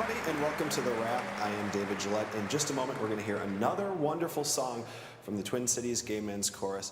everybody, and welcome to The Wrap. I am David Gillette. In just a moment, we're going to hear another wonderful song from the Twin Cities Gay Men's Chorus.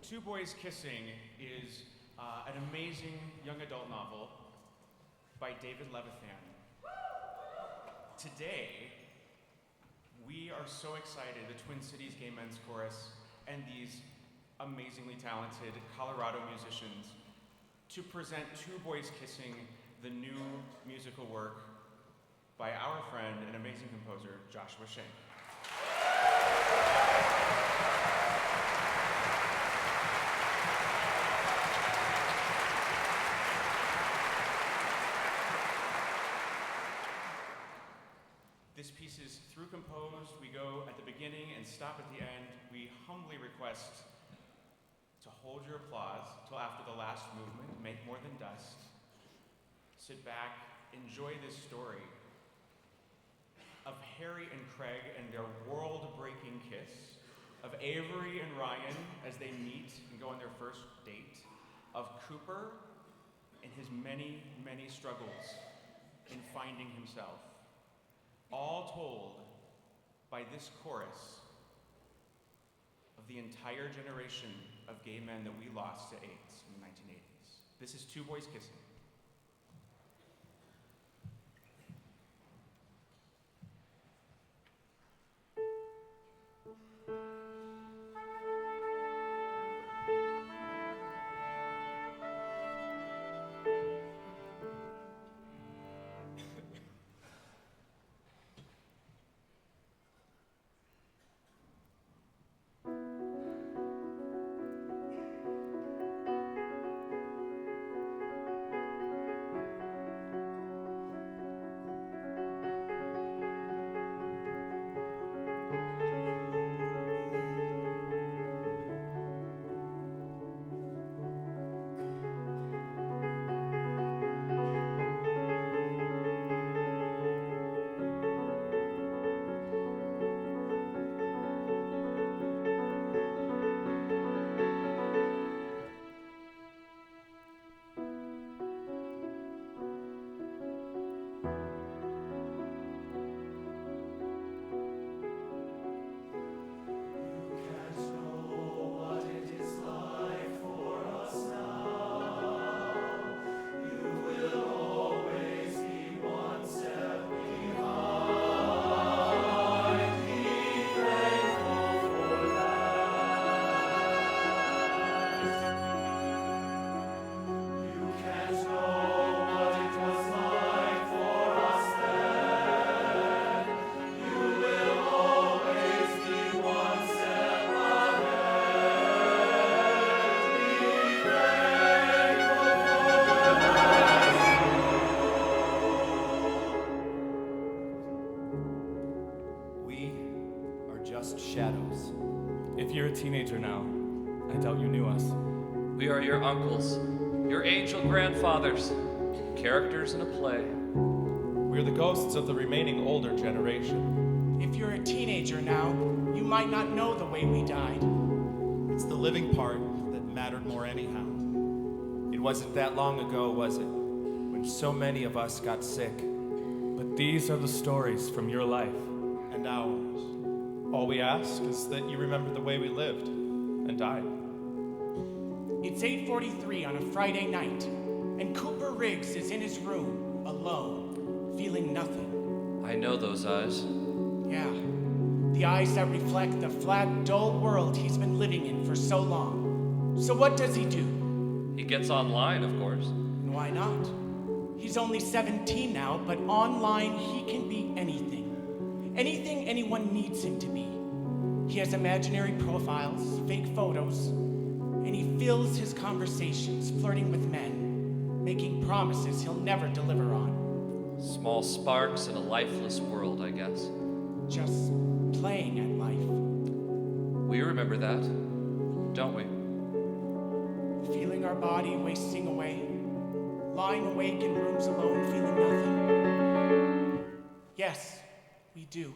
Two Boys Kissing is an amazing young adult novel by David Levithan. Today, we are so excited, the Twin Cities Gay Men's Chorus and these amazingly talented Colorado musicians, to present Two Boys Kissing, the new musical work by our friend and amazing composer, Joshua Shank. This piece is through composed. We go at the beginning and stop at the end. We humbly request to hold your applause till after the last movement. Make more than dust. Sit back, enjoy this story of Harry and Craig and their world-breaking kiss, of Avery and Ryan as they meet and go on their first date, of Cooper and his many, many struggles in finding himself. All told by this chorus of the entire generation of gay men that we lost to AIDS in the 1980s. This is Two Boys Kissing. Teenager now. I doubt you knew us. We are your uncles, your angel grandfathers, characters in a play. We're the ghosts of the remaining older generation. If you're a teenager now, you might not know the way we died. It's the living part that mattered more anyhow. It wasn't that long ago, was it, when so many of us got sick? But these are the stories from your life. And ours. All we ask is that you remember the way we lived and died. It's 8:43 on a Friday night, and Cooper Riggs is in his room, alone, feeling nothing. I know those eyes. Yeah, The eyes that reflect the flat, dull world he's been living in for so long. So what does he do? He gets online, of course. And why not? He's only 17 now, but online he can be anything. Anything anyone needs him to be. He has imaginary profiles, fake photos, and he fills his conversations flirting with men, making promises he'll never deliver on. Small sparks in a lifeless world, I guess. Just playing at life. We remember that, don't we? Feeling our body wasting away, lying awake in rooms alone, feeling nothing. Yes, we do.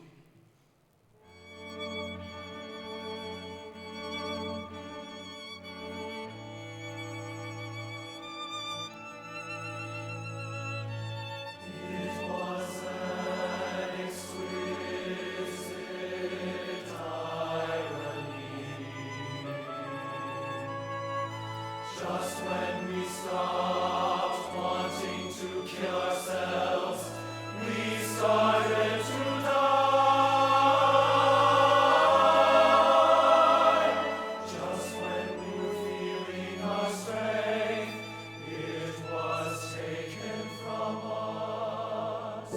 Just when we stopped wanting to kill ourselves, we started to die. Just when we were feeling our strength, it was taken from us.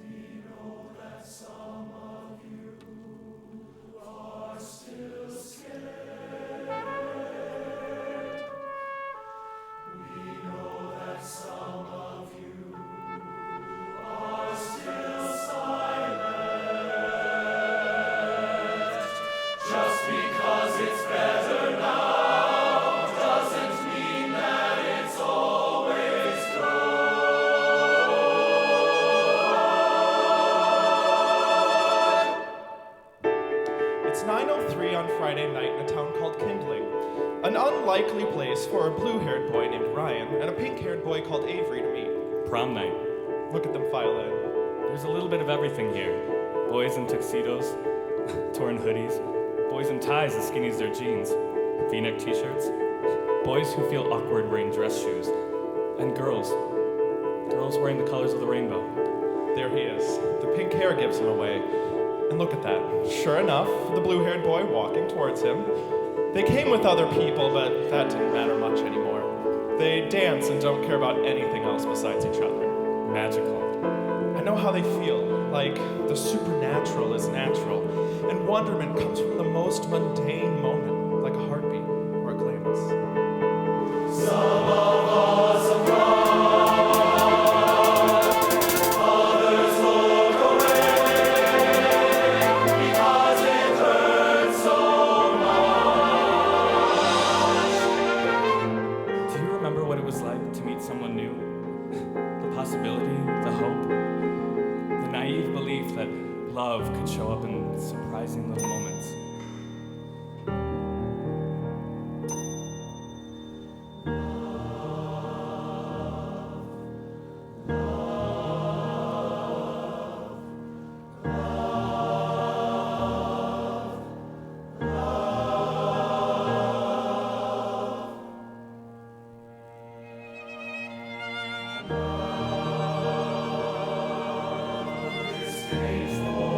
We know that some of you are still scared. We know that some of you are still silent. Just because it's better now doesn't mean that it's always good. It's 9:03 on Friday night in a town called Kindling. An unlikely place for a blue-haired boy named Ryan and a pink-haired boy called Avery to meet. Prom night. Look at them file in. There's a little bit of everything here. Boys in tuxedos, torn hoodies, boys in ties as skinny as their jeans, V-neck t-shirts, boys who feel awkward wearing dress shoes, and girls wearing the colors of the rainbow. There he is. The pink hair gives him away. And look at that. Sure enough, the blue-haired boy walking towards him. They came with other people, but that didn't matter much anymore. They dance and don't care about anything else besides each other. Magical. I know how they feel, like the supernatural is natural, and wonderment comes from the most mundane moment, like a heartbeat or a glance. Some of us abroad, others look away because it hurts so much. Do you remember what it was like to meet someone new? The possibility, the hope, the naive belief that love could show up in surprising little moments. It's painful.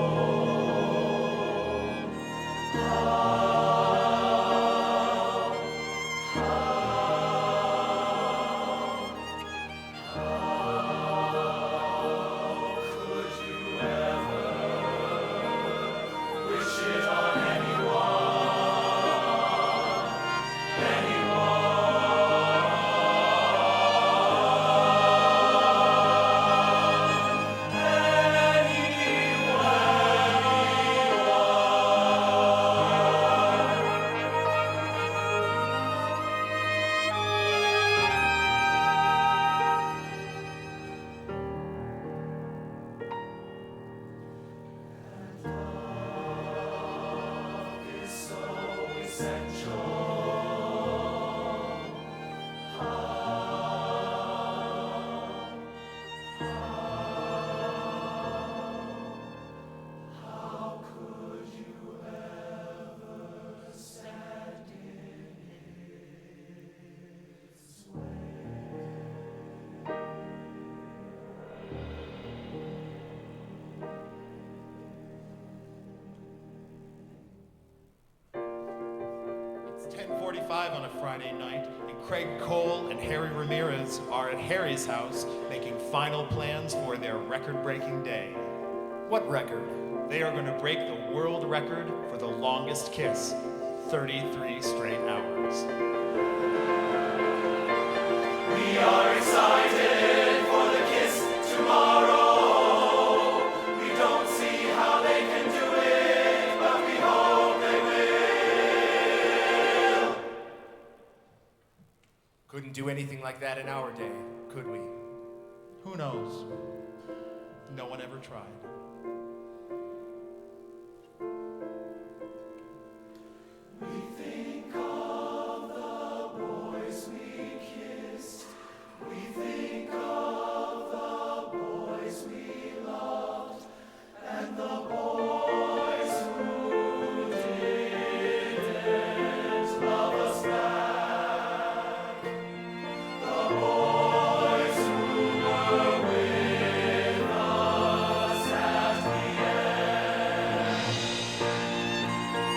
10:45 on a Friday night, and Craig Cole and Harry Ramirez are at Harry's house making final plans for their record-breaking day. What record? They are going to break the world record for the longest kiss, 33 straight hours. We are excited for the kiss tomorrow. We don't see how they can do it, but we hope they will. Couldn't do anything like that in our day, could we? Who knows? No one ever tried. We think of the boys we kissed. We think of the boys we loved, and the boys who didn't love us back. The boys who were with us at the end.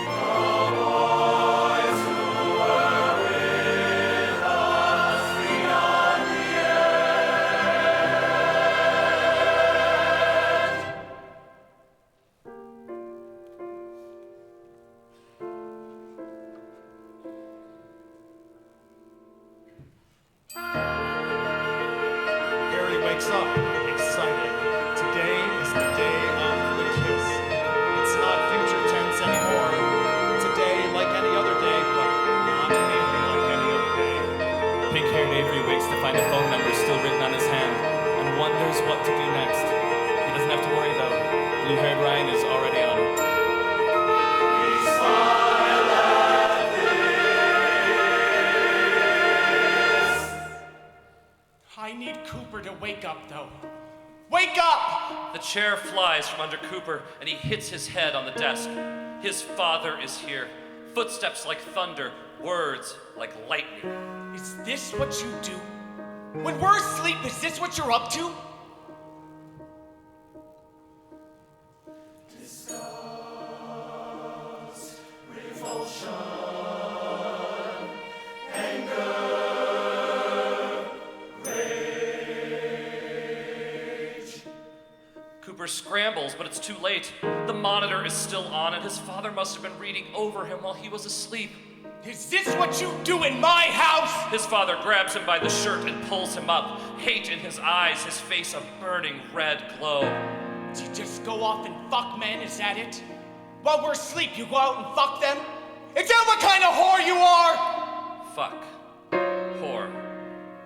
The boys who were with us beyond the Harry wakes up, excited. Today is the day of the kiss. It's not future tense anymore. It's a day like any other day, but not really like any other day. Pink-haired Avery wakes to find a phone number still written on his hand and wonders what to do next. He doesn't have to worry though. Blue-haired Ryan is already on it. We smile at this. I need Cooper to wake up, though. Wake up! The chair flies from under Cooper, and he hits his head on the desk. His father is here. Footsteps like thunder, words like lightning. Is this what you do? When we're asleep, is this what you're up to? Disgust, revulsion, anger, rage. Cooper scrambles, but it's too late. The monitor is still on, and his father must have been reading over him while he was asleep. Is this what you do in my house? His father grabs him by the shirt and pulls him up, hate in his eyes, his face a burning red glow. Do you just go off and fuck men, is that it? While we're asleep, you go out and fuck them? Is that what kind of whore you are? Fuck. Whore.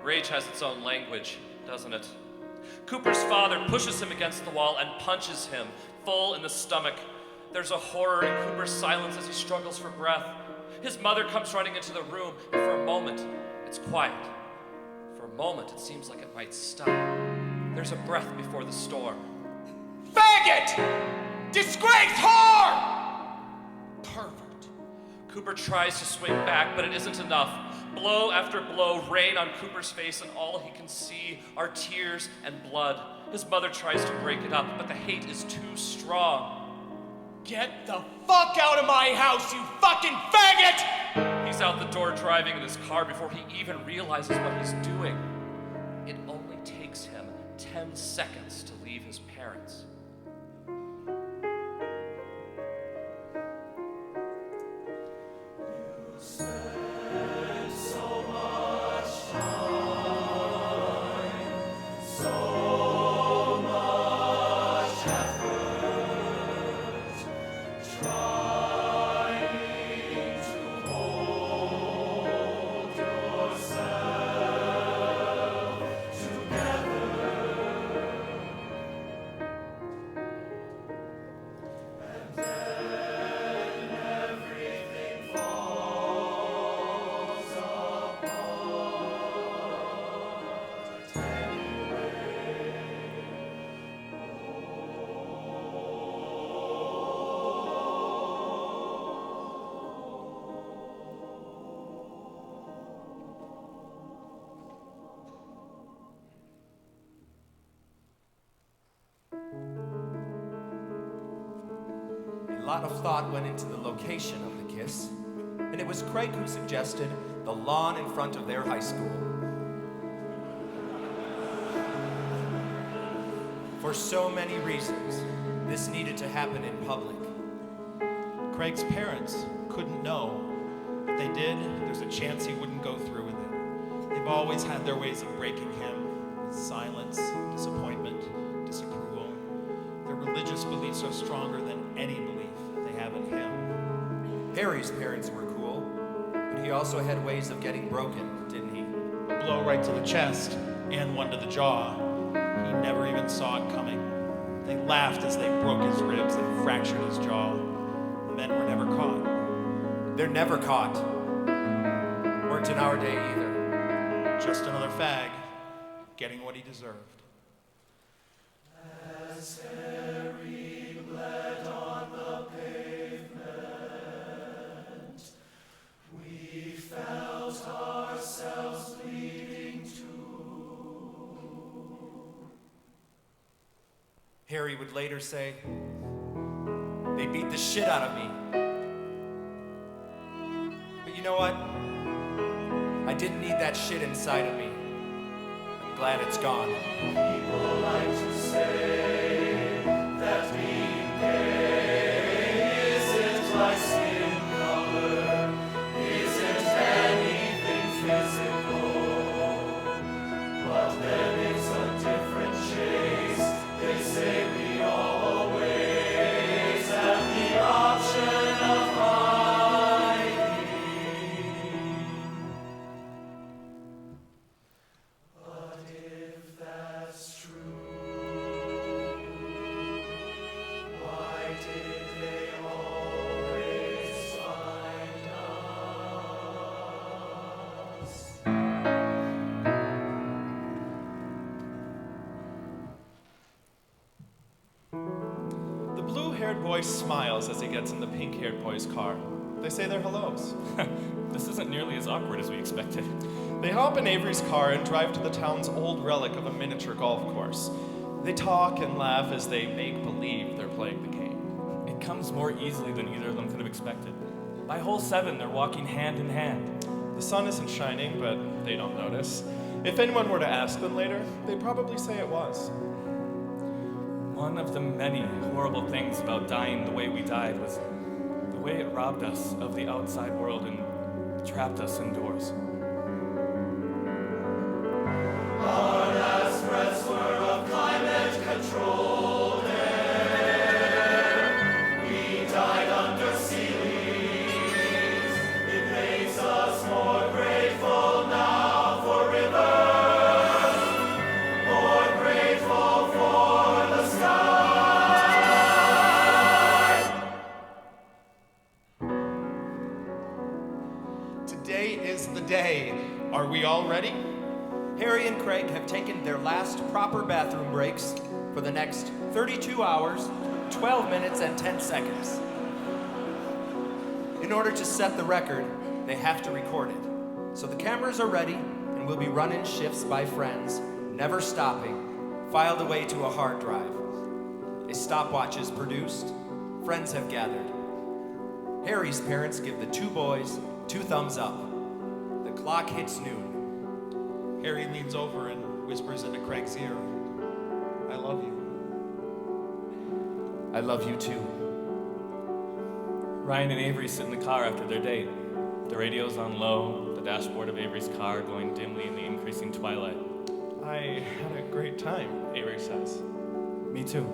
Rage has its own language, doesn't it? Cooper's father pushes him against the wall and punches him, full in the stomach. There's a horror in Cooper's silence as he struggles for breath. His mother comes running into the room, and for a moment, it's quiet. For a moment, it seems like it might stop. There's a breath before the storm. Faggot! Disgrace whore! Pervert. Cooper tries to swing back, but it isn't enough. Blow after blow rain on Cooper's face, and all he can see are tears and blood. His mother tries to break it up, but the hate is too strong. Get the fuck out of my house, you fucking faggot! He's out the door driving in his car before he even realizes what he's doing. It only takes him 10 seconds to leave his parents. Spend so much time, so much effort, trying to hold yourself together. And then everything falls apart anyway. A lot of thought went into the location of the kiss. and it was Craig who suggested the lawn in front of their high school. For so many reasons, this needed to happen in public. Craig's parents couldn't know. If they did, there's a chance he wouldn't go through with it. They've always had their ways of breaking him, with silence, disappointment, disapproval. Their religious beliefs are stronger than any belief they have in him. Harry's parents were cool, but he also had ways of getting broken, didn't he? A blow right to the chest and one to the jaw. He never even saw it coming. They laughed as they broke his ribs and fractured his jaw. The men were never caught. They're never caught. Weren't in our day either. Just another fag, getting what he deserved. As Harry bled on the pavement, we felt ourselves bleeding too. Harry would later say, "They beat the shit out of me. But you know what? I didn't need that shit inside of me. I'm glad it's gone." People like to say that being gay isn't like skin color, isn't anything physical. But then it's a different chase. They say we always have the option of hiding. But if that's true, why did they always find us? The blue-haired boy smiles as he gets in the pink-haired boy's car. They say their hellos. This isn't nearly as awkward as we expected. They hop in Avery's car and drive to the town's old relic of a miniature golf course. They talk and laugh as they make believe they're playing the game. It comes more easily than either of them could have expected. By hole 7, they're walking hand in hand. The sun isn't shining, but they don't notice. If anyone were to ask them later, they'd probably say it was. One of the many horrible things about dying the way we died was the way it robbed us of the outside world and trapped us indoors. Our last breaths were of climate-controlled air. We died under ceilings. It makes us more grateful now for rivers, more grateful for the sky. Today is the day. Are we all ready? Harry and Craig have taken their last proper bathroom breaks for the next 32 hours, 12 minutes, and 10 seconds. In order to set the record, they have to record it. So the cameras are ready, and we'll be running shifts by friends, never stopping, filed away to a hard drive. A stopwatch is produced. Friends have gathered. Harry's parents give the two boys 2 thumbs up. The clock hits noon. Harry leans over and whispers into Craig's ear, "I love you." I love you too. Ryan and Avery sit in the car after their date. The radio's on low, the dashboard of Avery's car glowing dimly in the increasing twilight. I had a great time, Avery says. Me too.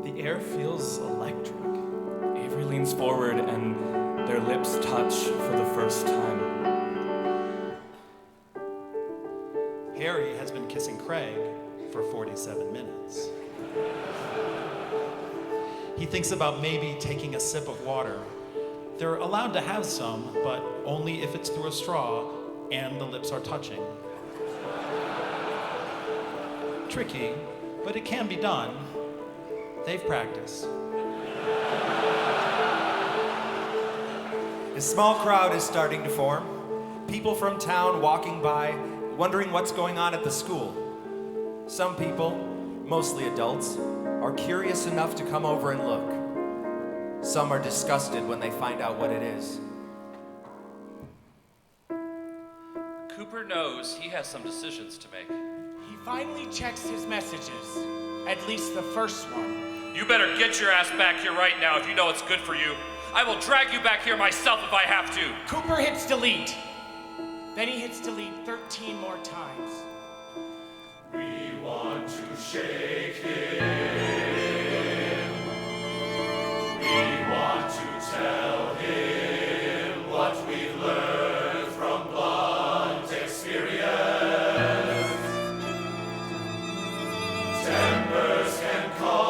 The air feels electric. Avery leans forward and their lips touch for the first time. Harry has been kissing Craig for 47 minutes. He thinks about maybe taking a sip of water. They're allowed to have some, but only if it's through a straw and the lips are touching. Tricky, but it can be done. They've practiced. A small crowd is starting to form. People from town walking by, wondering what's going on at the school. Some people, mostly adults, are curious enough to come over and look. Some are disgusted when they find out what it is. Cooper knows he has some decisions to make. He finally checks his messages, at least the first one. You better get your ass back here right now if you know it's good for you. I will drag you back here myself if I have to. Cooper hits delete. Then he hits delete 13 more times. We want to shake him. We want to tell him what we've learned from blunt experience. Tempers can calm,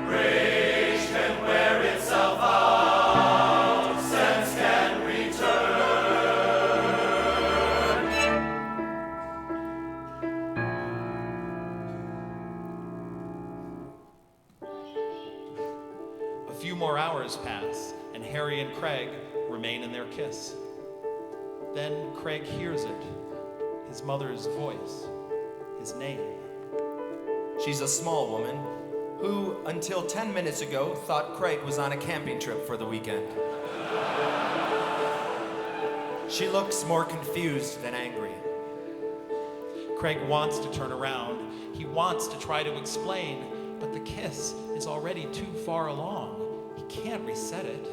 rage can wear itself out, sense can return. A few more hours pass, and Harry and Craig remain in their kiss. Then Craig hears it, his mother's voice, his name. She's a small woman who, until 10 minutes ago, thought Craig was on a camping trip for the weekend. She looks more confused than angry. Craig wants to turn around. He wants to try to explain, but the kiss is already too far along. He can't reset it.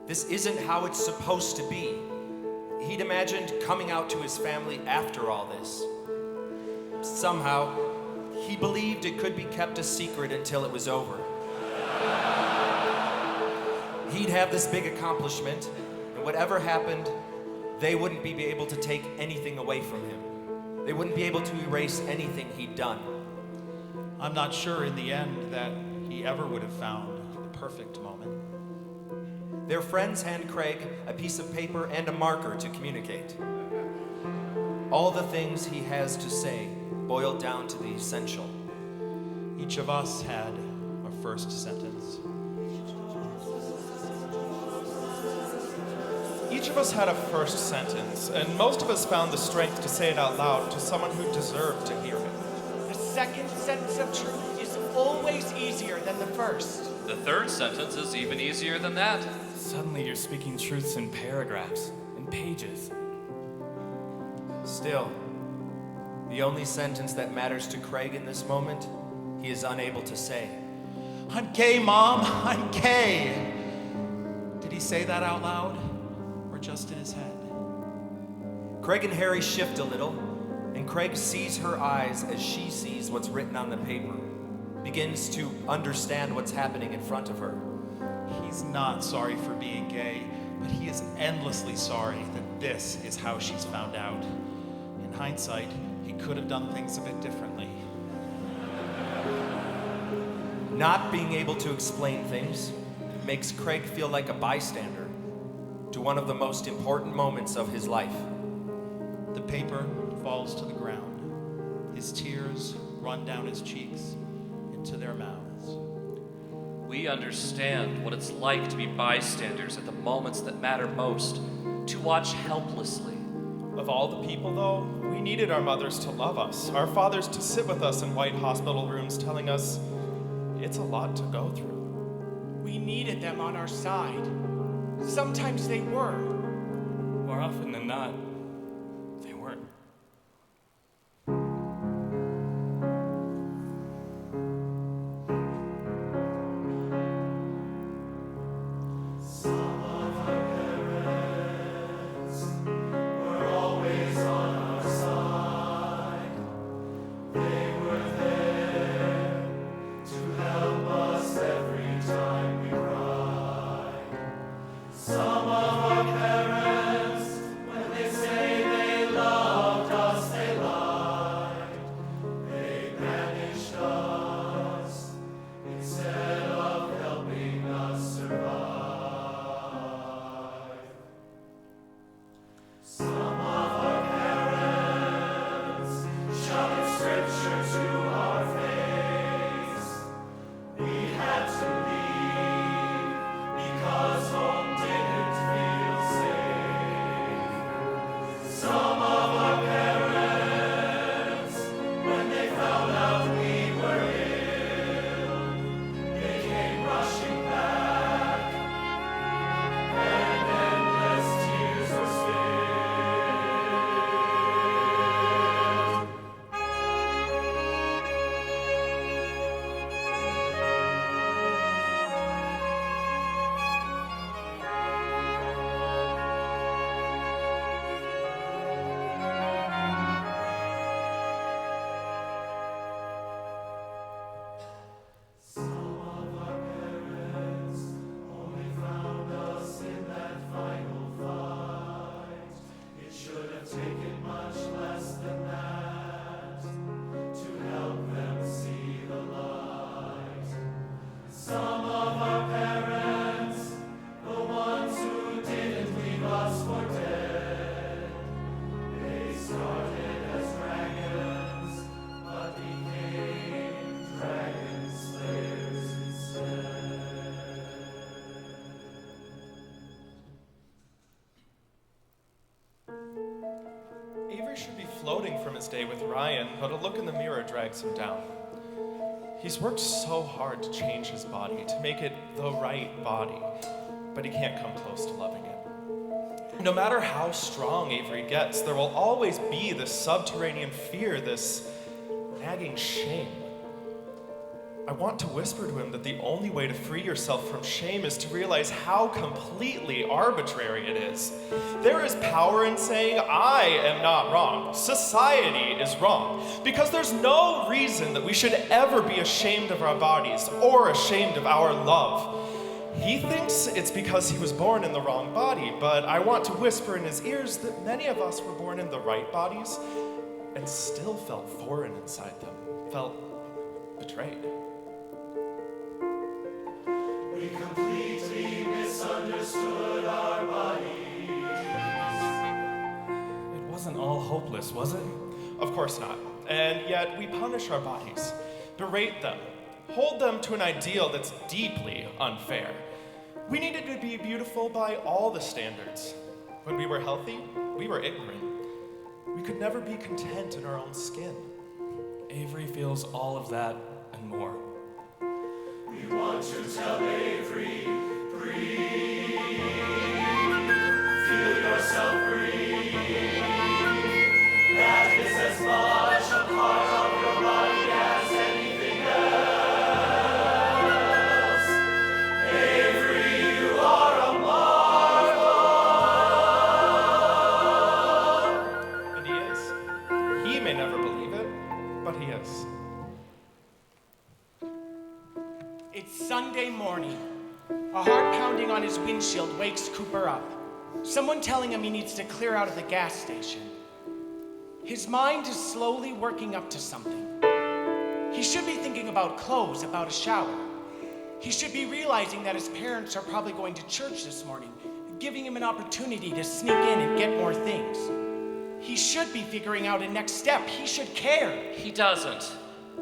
This isn't how it's supposed to be. He'd imagined coming out to his family after all this. Somehow, he believed it could be kept a secret until it was over. He'd have this big accomplishment, and whatever happened, they wouldn't be able to take anything away from him. They wouldn't be able to erase anything he'd done. I'm not sure in the end that he ever would have found the perfect moment. Their friends hand Craig a piece of paper and a marker to communicate. All the things he has to say boiled down to the essential. Each of us had our first sentence. Each of us had a first sentence, and most of us found the strength to say it out loud to someone who deserved to hear it. The second sentence of truth is always easier than the first. The third sentence is even easier than that. Suddenly you're speaking truths in paragraphs, in pages. Still, the only sentence that matters to Craig in this moment, he is unable to say. I'm gay, Mom, I'm gay. Did he say that out loud, or just in his head? Craig and Harry shift a little, and Craig sees her eyes as she sees what's written on the paper, begins to understand what's happening in front of her. He's not sorry for being gay, but he is endlessly sorry that this is how she's found out. In hindsight, he could have done things a bit differently. Not being able to explain things makes Craig feel like a bystander to one of the most important moments of his life. The paper falls to the ground. His tears run down his cheeks into their mouths. We understand what it's like to be bystanders at the moments that matter most, to watch helplessly. Of all the people, though, we needed our mothers to love us, our fathers to sit with us in white hospital rooms telling us it's a lot to go through. We needed them on our side. Sometimes they were. More often than not, they weren't. Some of our parents, when they floating from his day with Ryan, but a look in the mirror drags him down. He's worked so hard to change his body, to make it the right body, but he can't come close to loving it. No matter how strong Avery gets, there will always be this subterranean fear, this nagging shame. I want to whisper to him that the only way to free yourself from shame is to realize how completely arbitrary it is. There is power in saying, I am not wrong. Society is wrong. Because there's no reason that we should ever be ashamed of our bodies or ashamed of our love. He thinks it's because he was born in the wrong body, but I want to whisper in his ears that many of us were born in the right bodies and still felt foreign inside them, felt betrayed. We completely misunderstood our bodies. It wasn't all hopeless, was it? Of course not. And yet we punish our bodies, berate them, hold them to an ideal that's deeply unfair. We needed to be beautiful by all the standards. When we were healthy, we were ignorant. We could never be content in our own skin. Avery feels all of that and more. We want to tell Avery, breathe. Feel yourself breathe. That is as much a part of your body as anything else. Avery, you are a marvel. And he is. He may never believe it, but he is. It's Sunday morning. A heart pounding on his windshield wakes Cooper up. Someone telling him he needs to clear out of the gas station. His mind is slowly working up to something. He should be thinking about clothes, about a shower. He should be realizing that his parents are probably going to church this morning, giving him an opportunity to sneak in and get more things. He should be figuring out a next step. He should care. He doesn't.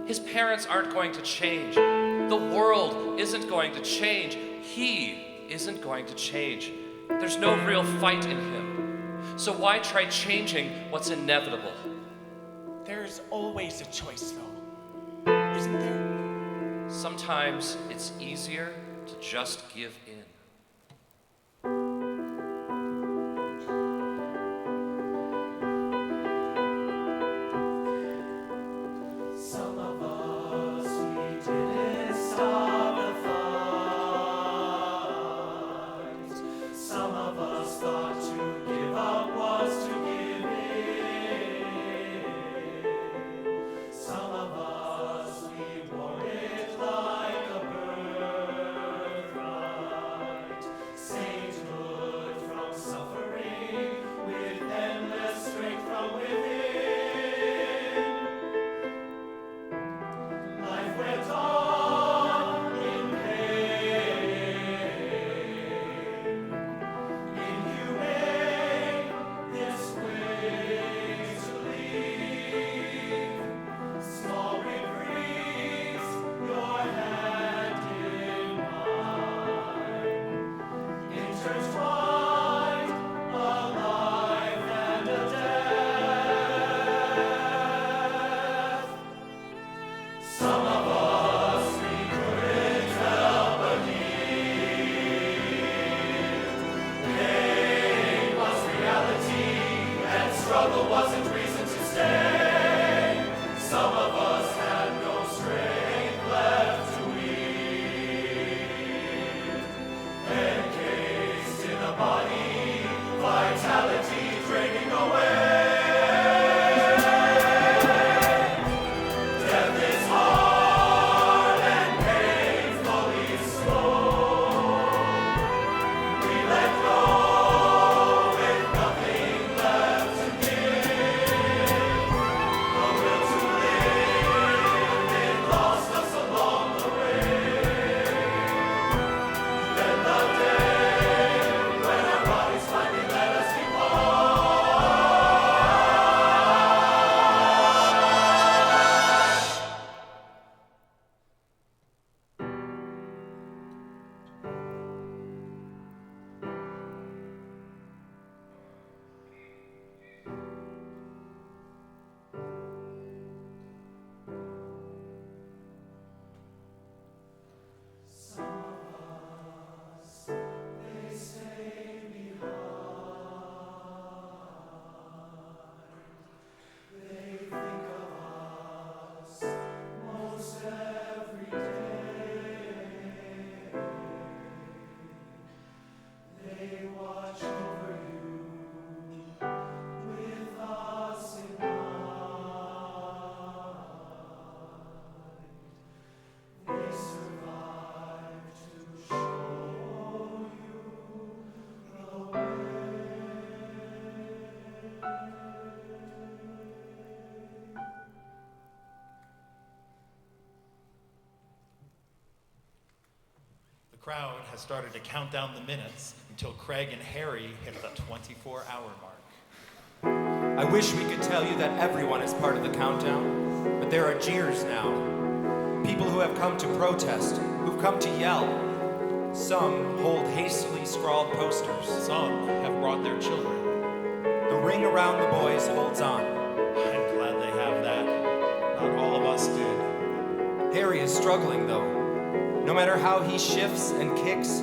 His parents aren't going to change. The world isn't going to change. He isn't going to change. There's no real fight in him. So why try changing what's inevitable? There's always a choice, though. Isn't there? Sometimes it's easier to just give in. Some of us, we didn't stop the fight. Some of us thought to give up was to give in. Some of us, we wore it like a birthright. crowd has started to count down the minutes until Craig and Harry hit the 24-hour mark. I wish we could tell you that everyone is part of the countdown, but there are jeers now. People who have come to protest, who've come to yell. Some hold hastily scrawled posters. Some have brought their children. The ring around the boys holds on. I'm glad they have that. Not all of us did. Harry is struggling, though. No matter how he shifts and kicks,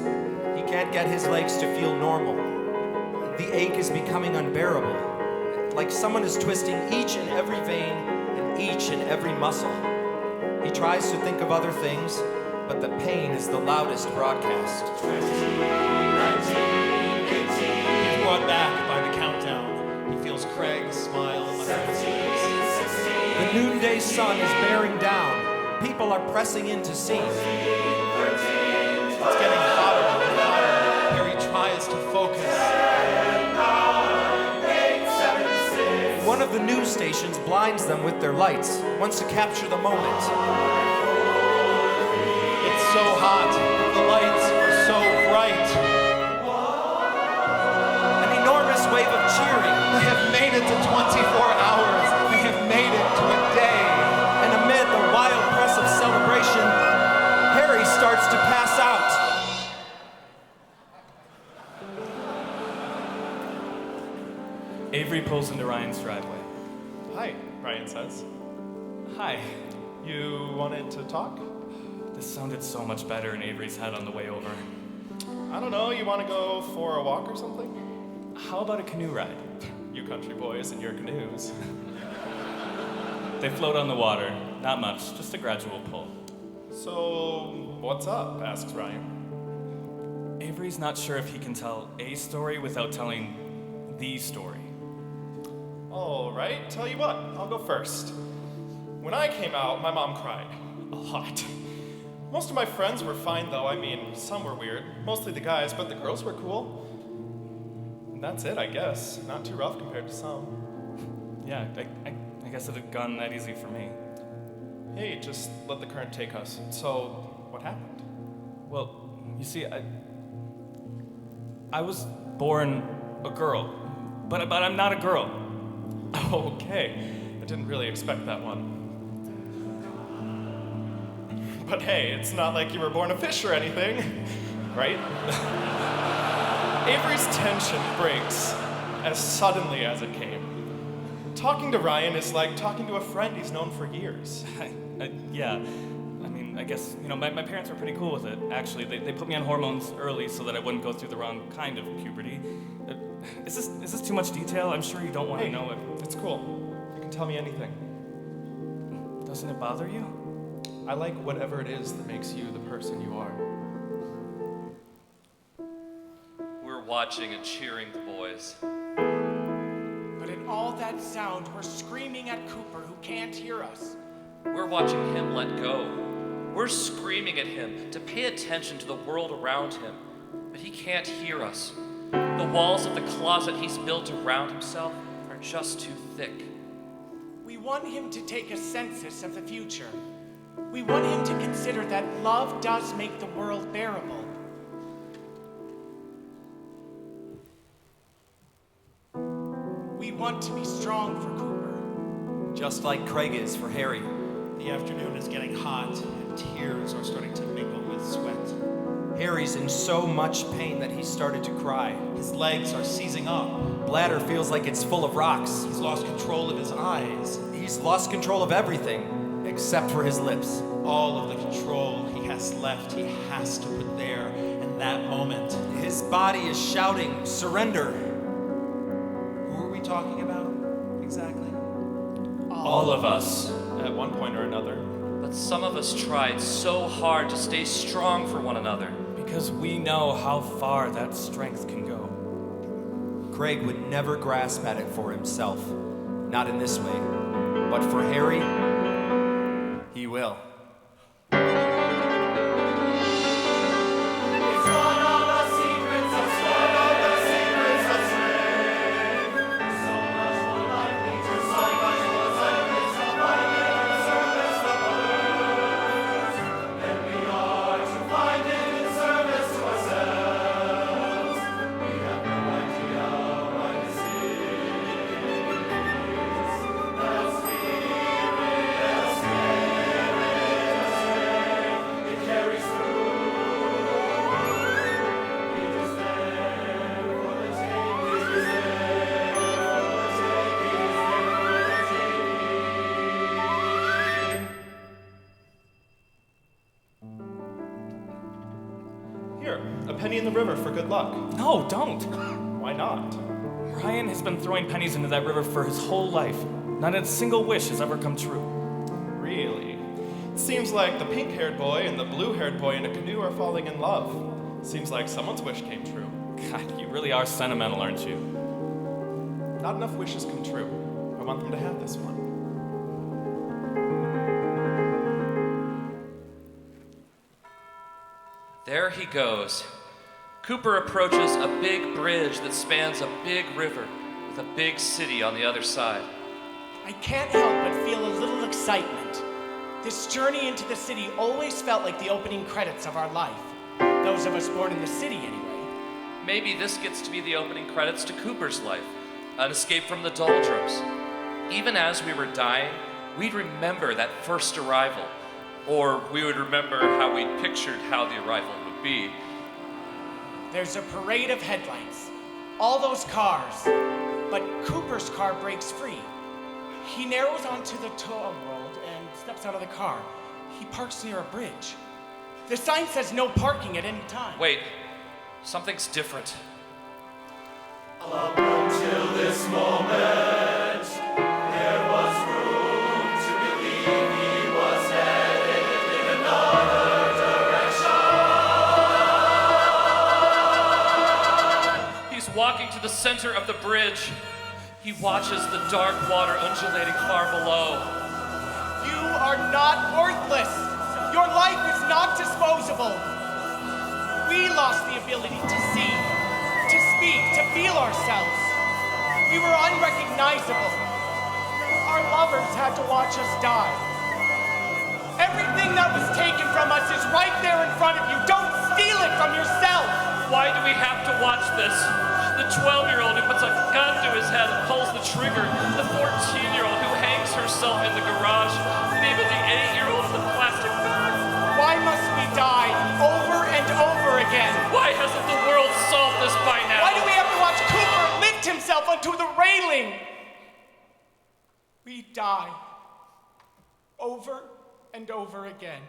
he can't get his legs to feel normal. The ache is becoming unbearable, like someone is twisting each and every vein and each and every muscle. He tries to think of other things, but the pain is the loudest broadcast. 19, 18, He's brought back by the countdown. He feels Craig's smile on his face. 16, The noonday sun is bearing down. People are pressing in to see. 13, It's getting hotter and hotter. Harry tries to focus. 9, 8, 7, 6. One of the news stations blinds them with their lights, wants to capture the moment. It's so hot. The lights are so bright. An enormous wave of cheering, We have made it to 24 hours. We have made it to a day. and amid the wild press of celebration, Harry starts to pass out. Avery pulls into Ryan's driveway. Hi, Ryan says. Hi. You wanted to talk? This sounded so much better in Avery's head on the way over. I don't know, you want to go for a walk or something? How about a canoe ride? You country boys and your canoes. They float on the water. Not much, just a gradual pull. So, what's up? Asks Ryan. Avery's not sure if he can tell a story without telling the story. All right, tell you what, I'll go first. When I came out, my mom cried. A lot. Most of my friends were fine, though. I mean, some were weird. Mostly the guys, but the girls were cool. And that's it, I guess. Not too rough compared to some. Yeah, I guess it had gone that easy for me. Hey, just let the current take us. So, what happened? Well, you see, I was born a girl, but I'm not a girl. Okay, I didn't really expect that one. But hey, it's not like you were born a fish or anything, right? Avery's tension breaks as suddenly as it came. Talking to Ryan is like talking to a friend he's known for years. Yeah, I mean, I guess, you know, my parents were pretty cool with it, actually. They put me on hormones early so that I wouldn't go through the wrong kind of puberty. Is this too much detail? I'm sure you don't want to know it. It's cool. You can tell me anything. Doesn't it bother you? I like whatever it is that makes you the person you are. We're watching and cheering the boys. But in all that sound, we're screaming at Cooper, who can't hear us. We're watching him let go. We're screaming at him to pay attention to the world around him, but he can't hear us. The walls of the closet he's built around himself are just too thick. We want him to take a census of the future. We want him to consider that love does make the world bearable. We want to be strong for Cooper. Just like Craig is for Harry. The afternoon is getting hot, and tears are starting to mingle with sweat. Harry's in so much pain that he's started to cry. His legs are seizing up. Bladder feels like it's full of rocks. He's lost control of his eyes. He's lost control of everything, except for his lips. All of the control he has left, he has to put there in that moment. His body is shouting, surrender. Who are we talking about exactly? All of us. At one point or another. But some of us tried so hard to stay strong for one another. Because we know how far that strength can go. Craig would never grasp at it for himself. Not in this way. But for Harry, he will. It's one of the secrets of slave. So much more likely to so much more likely to find it in the service of others. Than we are to find it in service Here, a penny in the river for good luck. No, don't. Why not? Ryan has been throwing pennies into that river for his whole life. Not a single wish has ever come true. Really? It seems like the pink-haired boy and the blue-haired boy in a canoe are falling in love. Seems like someone's wish came true. God, you really are sentimental, aren't you? Not enough wishes come true. I want them to have this one. There he goes. Cooper approaches a big bridge that spans a big river with a big city on the other side. I can't help but feel a little excitement. This journey into the city always felt like the opening credits of our life. Those of us born in the city, anyway. Maybe this gets to be the opening credits to Cooper's life, an escape from the doldrums. Even as we were dying, we'd remember that first arrival, or we would remember how we pictured how the arrival would be. There's a parade of headlights, all those cars, but Cooper's car breaks free. He narrows onto the toll road and steps out of the car. He parks near a bridge. The sign says no parking at any time. Wait, something's different. Up until this moment, there was room to believe he was headed in another direction. He's walking to the center of the bridge. He watches the dark water undulating far below. You are not worthless. Your life is not disposable. We lost the ability to see, to speak, to feel ourselves. We were unrecognizable. Our lovers had to watch us die. Everything that was taken from us is right there in front of you. Don't steal it from yourself. Why do we have to watch this? The 12-year-old who puts a gun to his head and pulls the trigger. The 14-year-old who hangs herself in the garage. And even the 8-year-old in the plastic bag. Why must we die over and over again? Why hasn't the world solved this by now? Why do we have to watch Cooper lift himself onto the railing? We die over and over again.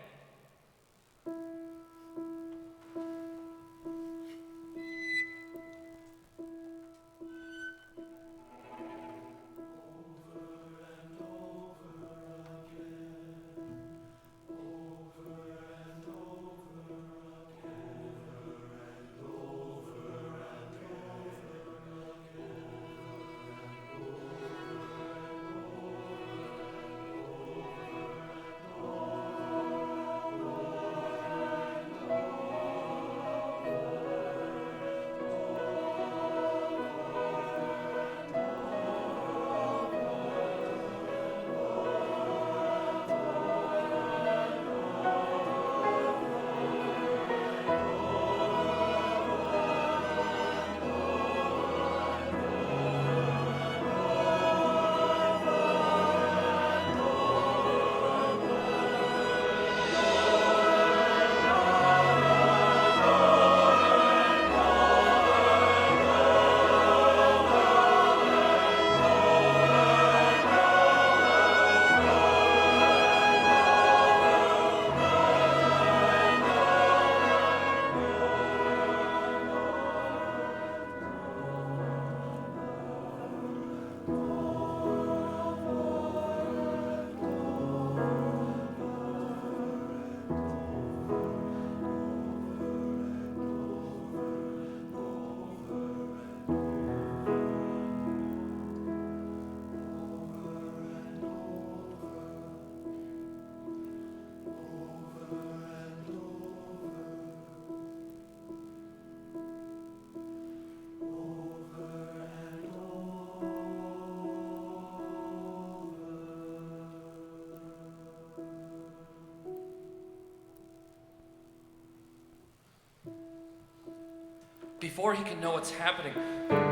Before he can know what's happening,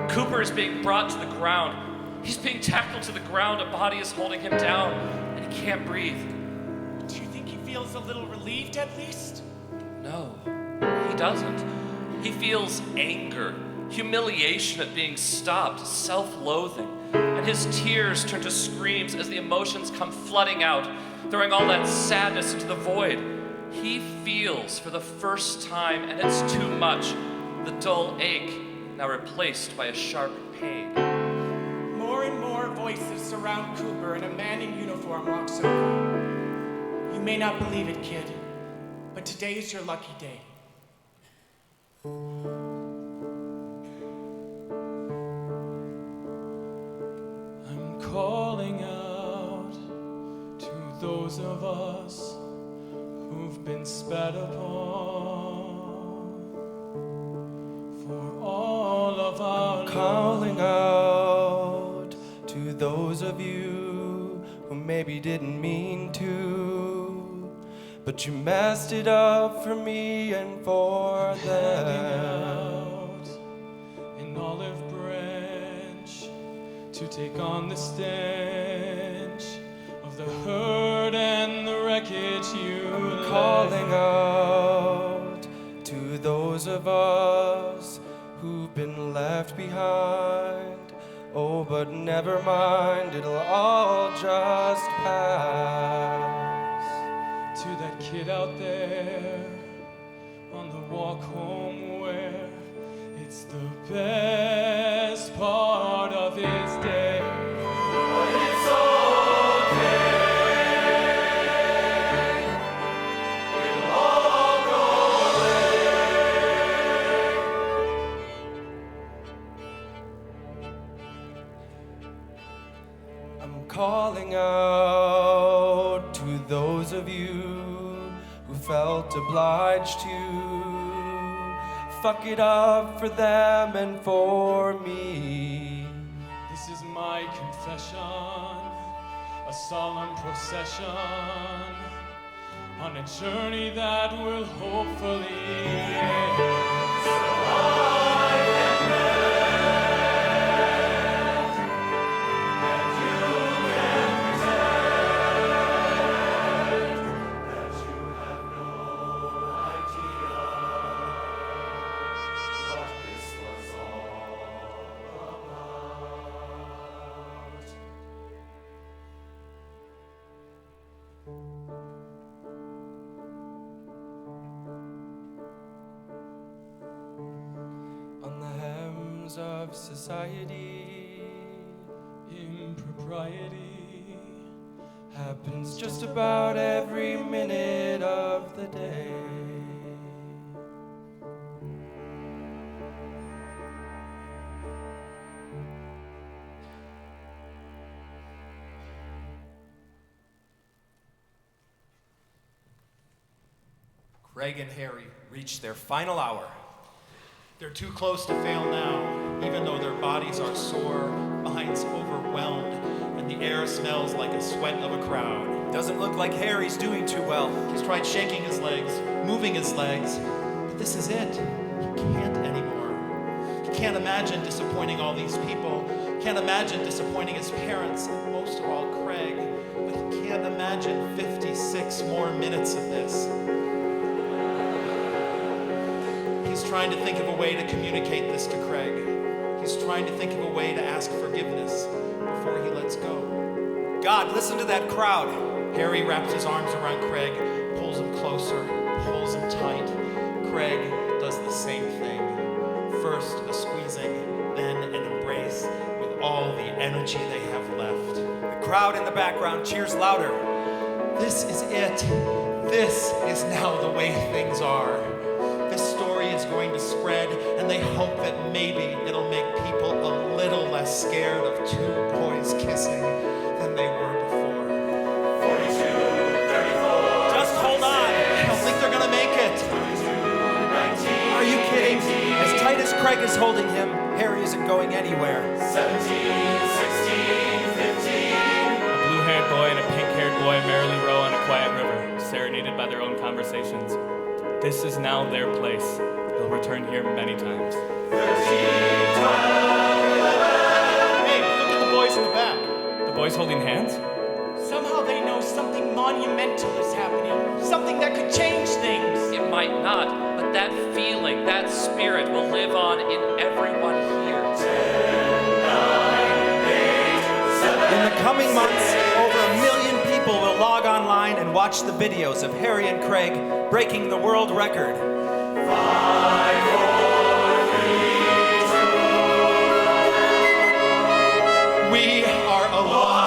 Cooper is being brought to the ground. He's being tackled to the ground. A body is holding him down, and he can't breathe. Do you think he feels a little relieved at least? No, he doesn't. He feels anger, humiliation at being stopped, self-loathing, and his tears turn to screams as the emotions come flooding out, throwing all that sadness into the void. He feels for the first time, and it's too much. The dull ache, now replaced by a sharp pain. More and more voices surround Cooper, and a man in uniform walks over. You may not believe it, kid, but today is your lucky day. I'm calling out to those of us who've been spat upon for all of our calling out to those of you who maybe didn't mean to, but you messed it up for me and for them. An olive branch to take on the stench of the hurt and the wreckage you left. Calling out to those of us who've been left behind. Oh, but never mind, it'll all just pass. To that kid out there on the walk home where it's the best part of his day. But it's okay. It'll all go away. I'm calling out to those of you who felt obliged to fuck it up for them and for me. This is my confession, a solemn procession on a journey that will hopefully end. So I can mend, and you can pretend that you have no idea what this was all about. On the hems of society, Impropriety happens just about every minute of the day. Craig and Harry reach their final hour. They're too close to fail now, even though their bodies are sore, minds overwhelmed, and the air smells like a sweat of a crowd. Doesn't look like Harry's doing too well. He's tried shaking his legs, moving his legs, but this is it. He can't anymore. He can't imagine disappointing all these people, can't imagine disappointing his parents, and most of all, Craig. But he can't imagine 56 more minutes of this. He's trying to think of a way to communicate this to Craig. He's trying to think of a way to ask forgiveness before he lets go. God, listen to that crowd. Harry wraps his arms around Craig, pulls him closer, pulls him tight. Craig does the same thing. First a squeezing, then an embrace with all the energy they have left. The crowd in the background cheers louder. This is it. This is now the way things are. This story is going to spread, and they hope that maybe it'll make people a little less scared of two boys kissing than they were before. 42, 34. Just hold on. I don't think they're gonna make it. 19. Are you kidding? As tight as Craig is holding him, Harry isn't going anywhere. 17, 16, 15. A blue-haired boy and a pink-haired boy merrily row on a quiet river, serenaded by their own conversations. This is now their place. They'll return here many times. 13, 12, 11. Hey, look at the boys in the back. The boys holding hands? Somehow they know something monumental is happening, something that could change things. It might not, but that feeling, that spirit will live on in everyone here. 10, 9, 8, 7. In the coming months, over 1 million people will log online online and watch the videos of Harry and Craig breaking the world record. 5, 4, 3, 2. We are alive.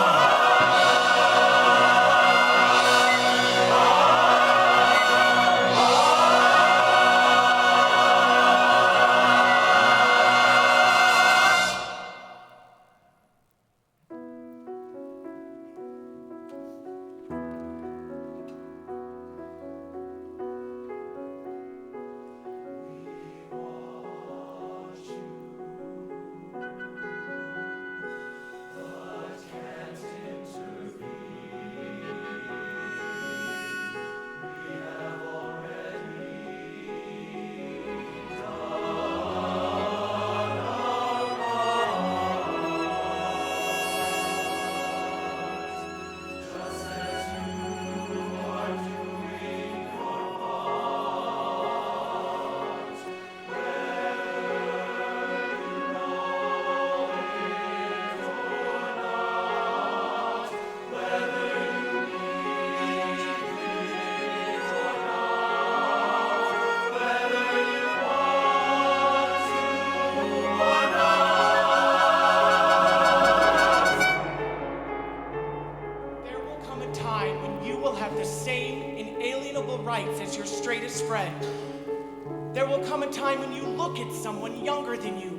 There will come a time when you look at someone younger than you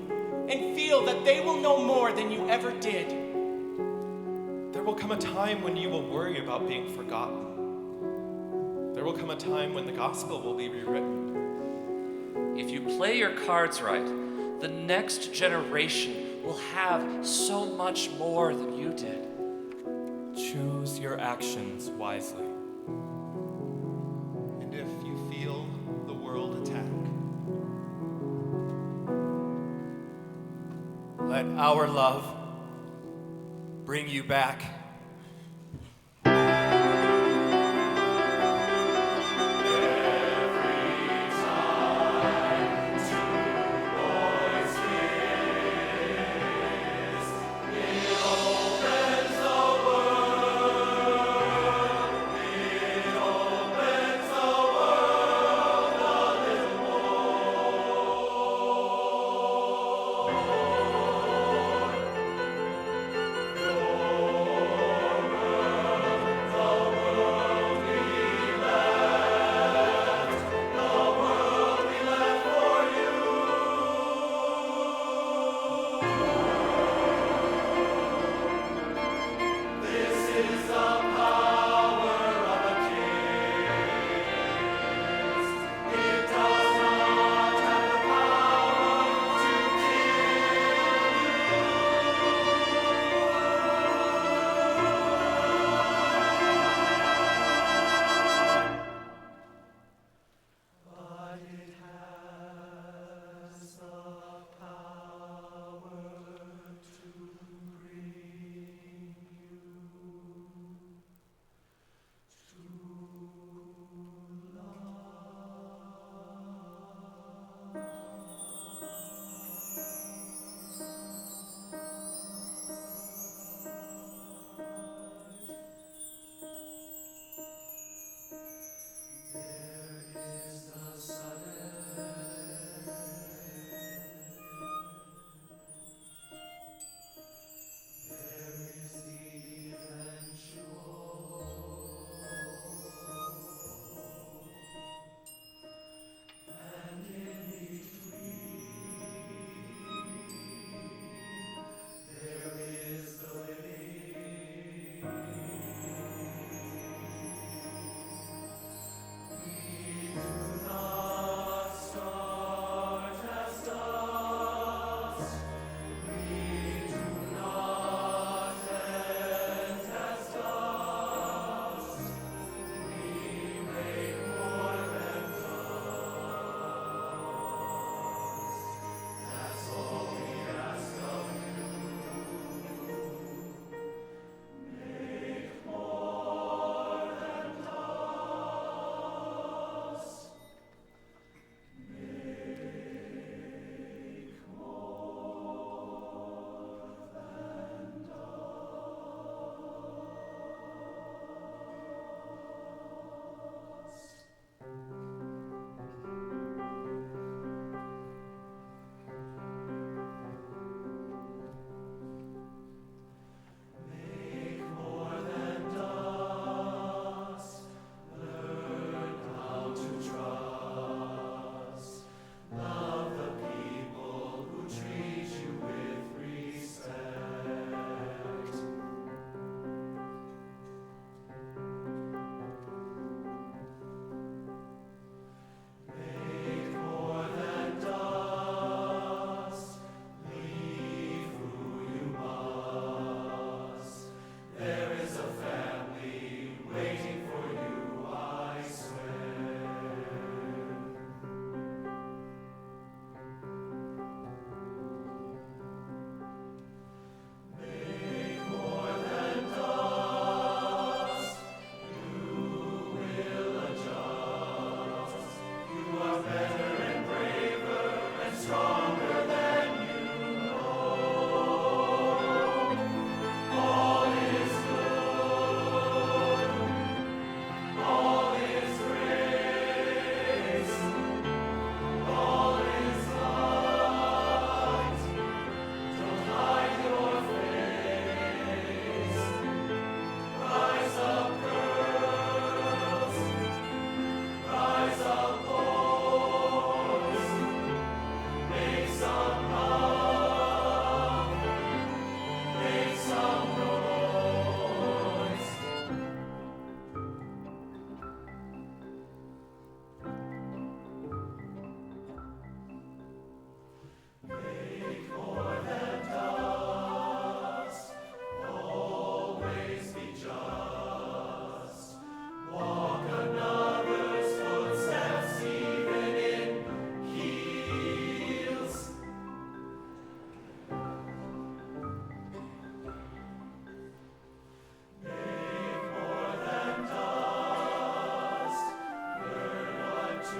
and feel that they will know more than you ever did. There will come a time when you will worry about being forgotten. There will come a time when the gospel will be rewritten. If you play your cards right, the next generation will have so much more than you did. Choose your actions wisely. And if you feel the world attack, let our love bring you back.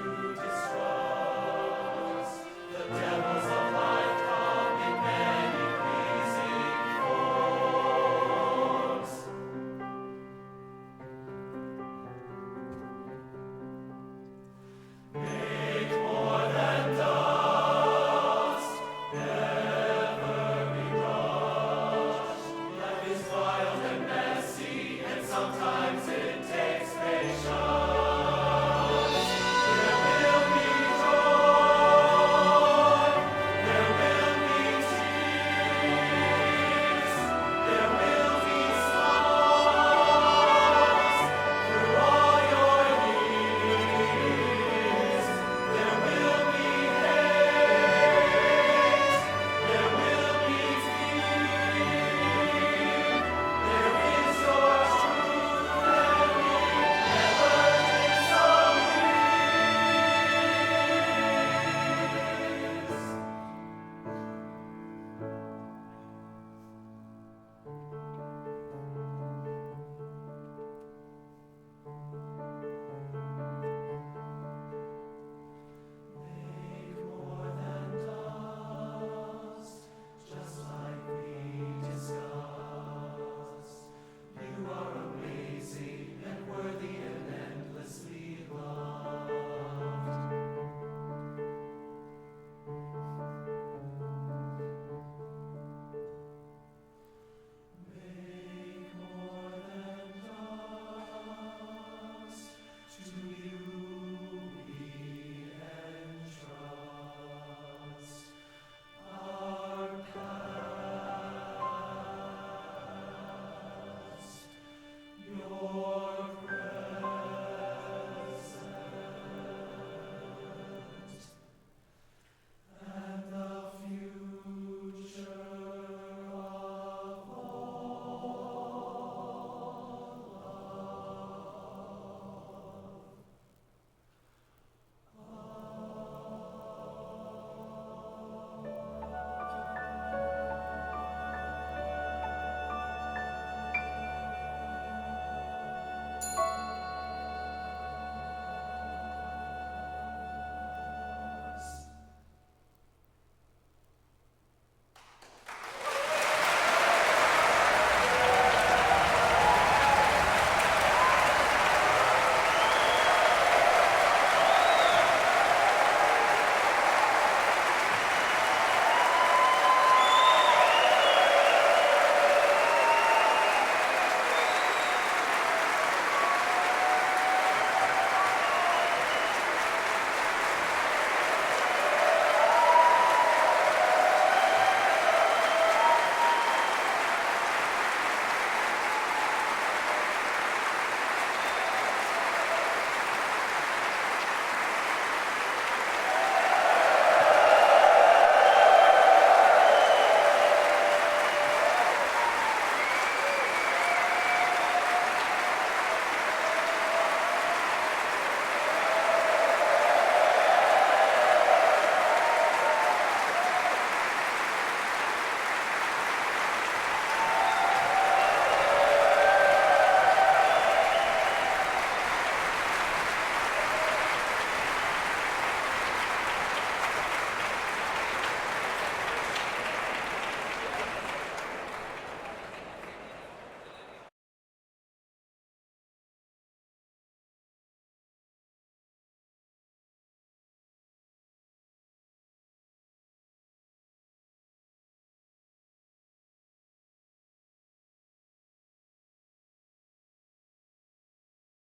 to destroy.